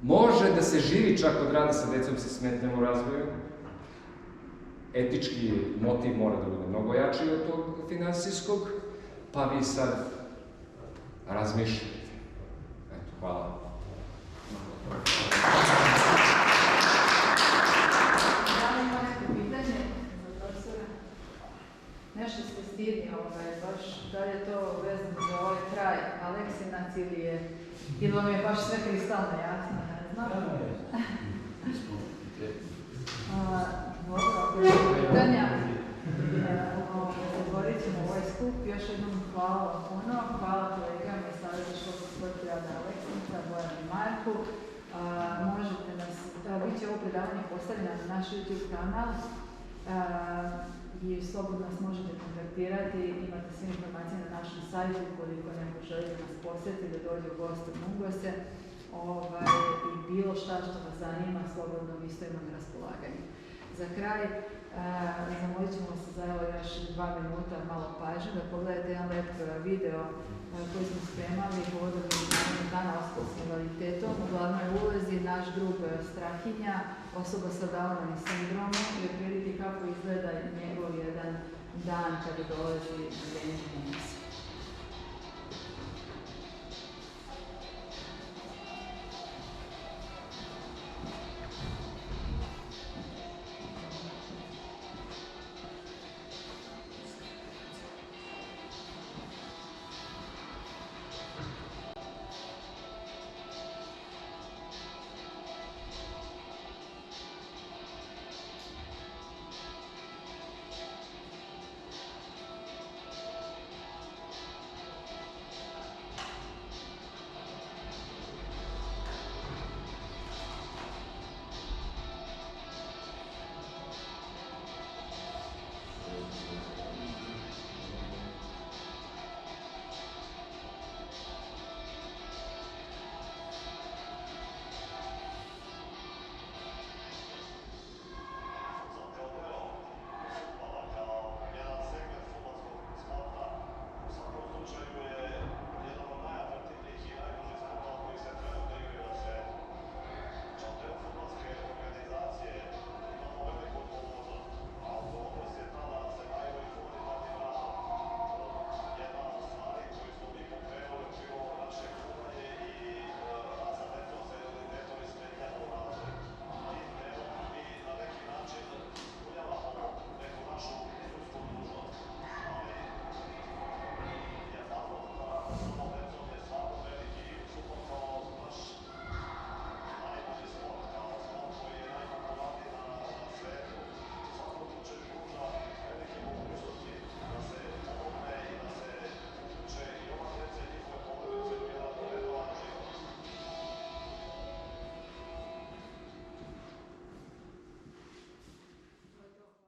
može da se živi čak od rada sa decom sa smetnjama u razvoju. Etički motiv mora da bude mnogo jači od tog finansijskog, pa vi sad razmišljate. Eto, hvala. Da li ima neko pitanje za profesora? Nešto ste stidni, baš da li je to vezano za ovaj kraj Aleksinac ili vam je baš sve kristalno jasno, ne znam. Dobro, ako je pitanja, zatvorit ćemo ovaj skup. Još jednom hvala puno, hvala kolegama iz Saveza školskog sporta grada Aleksinca, Bojanu i Marku. Možete nas, bit će ovo predavanje postavljeno na naš YouTube kanal i slobodno nas možete kontaktirati, imate sve informacije na našem sajtu ukoliko neko želi da nas posjeti, da dođe u goste u Mungose i bilo šta što vas zanima, slobodno mi stojimo na raspolaganju. Za kraj, zamolit ćemo se za evo još 2 minuta malo pažnje da pogledate jedan lep video koji smo spremali povodom Međunarodnog dana osoba s invaliditetom. U glavnoj ulozi naš drug Strahinja, osoba sa Downovim sindromom i otprilike kako izgleda njegov jedan dan kada dolazi na Benjamin.